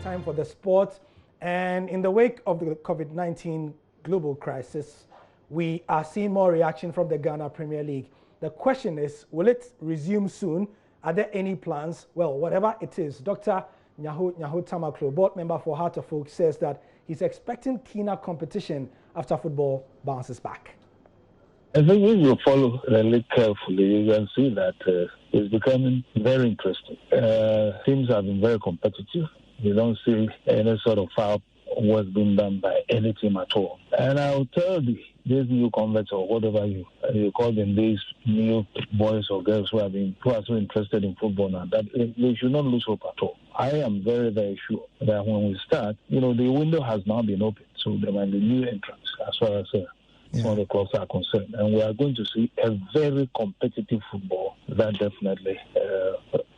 time for the sport. And in the wake of the COVID-19 global crisis, we are seeing more reaction from the Ghana Premier League. The question is, will it resume soon? Are there any plans? Well, whatever it is, Dr. Nyaho Tamaklo, board member for Heart of Folk, says that he's expecting keener competition after football bounces back. I think if you follow the league carefully, you can see that it's becoming very interesting. Teams have been very competitive. You don't see any sort of foul work being done by any team at all. And I'll tell you, these new converts or whatever you call them, these new boys or girls who are so interested in football now, that they should not lose hope at all. I am very, very sure that when we start, the window has now been opened, so there might be new entrants as far as some of the clubs are concerned. And we are going to see a very competitive football that definitely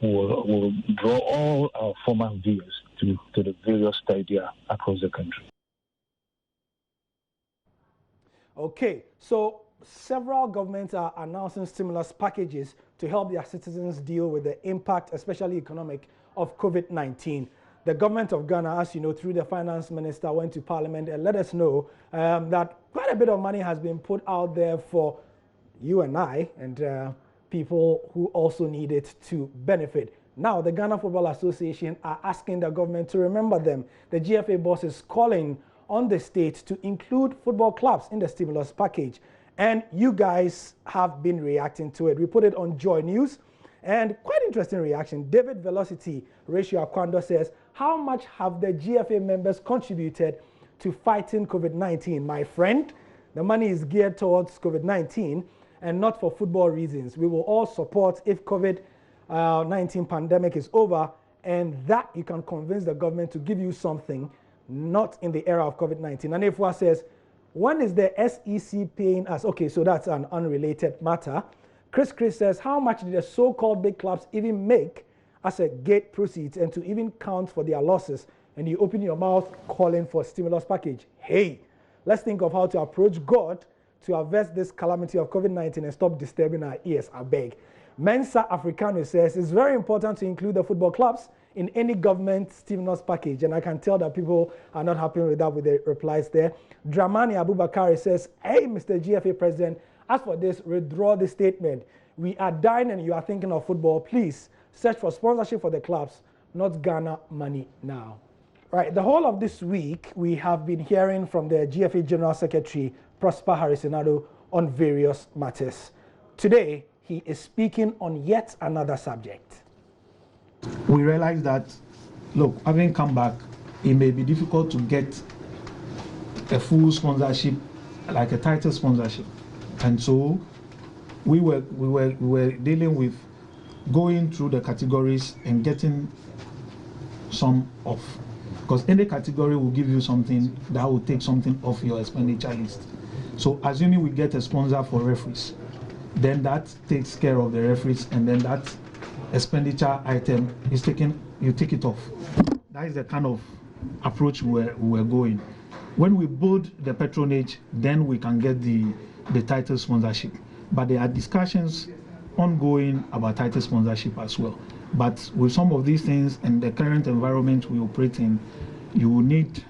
will draw all our former viewers to the various stadia across the country. Okay, so several governments are announcing stimulus packages to help their citizens deal with the impact, especially economic, of COVID-19. The government of Ghana, as you know, through the finance minister, went to parliament and let us know that quite a bit of money has been put out there for you and I and people who also need it to benefit. Now, the Ghana Football Association are asking the government to remember them. The GFA Boss is calling on the state to include football clubs in the stimulus package. And you guys have been reacting to it. We put it on Joynews, and quite interesting reaction. David Velocity Ratio Akwando says, how much have the GFA members contributed to fighting COVID-19? My friend, the money is geared towards COVID-19 and not for football reasons. We will all support if COVID-19 pandemic is over, and that you can convince the government to give you something, not in the era of COVID-19. And Ifwa says, when is the SEC paying us? Okay, so that's an unrelated matter. Chris says, how much did the so-called big clubs even make as a gate proceeds and to even count for their losses? And you open your mouth calling for a stimulus package. Hey, let's think of how to approach God to avert this calamity of COVID-19 and stop disturbing our ears, I beg. Mensa Africano says, it's very important to include the football clubs in any government stimulus package. And I can tell that people are not happy with that with the replies there. Dramani Abubakar says, hey, Mr. GFA President, as for this, withdraw the statement. We are dying and you are thinking of football. Please search for sponsorship for the clubs, not Ghana money now. Right, the whole of this week, we have been hearing from the GFA General Secretary, Prosper Harrisonado, on various matters. Today, he is speaking on yet another subject. We realize that, look, having come back, it may be difficult to get a full sponsorship, like a title sponsorship. And so we were dealing with going through the categories and getting some off. Because any category will give you something that will take something off your expenditure list. So assuming we get a sponsor for referees, then that takes care of the referees, and then that expenditure item is taken, you take it off. That is the kind of approach we're going. When we build the patronage, then we can get the title sponsorship. But there are discussions ongoing about title sponsorship as well. But with some of these things and the current environment we operate in, you will need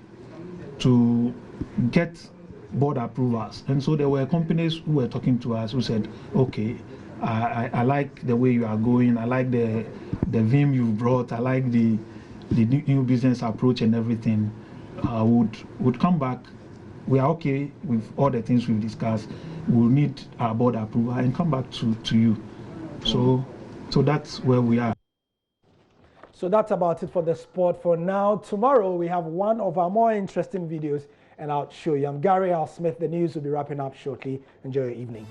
to get board approvals. And so there were companies who were talking to us who said, okay, I like the way you are going, I like the vim you've brought, I like the new business approach and everything. Would come back. We are okay with all the things we've discussed. We'll need our board approval and come back to you. So that's where we are. So that's about it for the sport for now. Tomorrow we have one of our more interesting videos and I'll show you. I'm Gary Al Smith. The news will be wrapping up shortly. Enjoy your evening.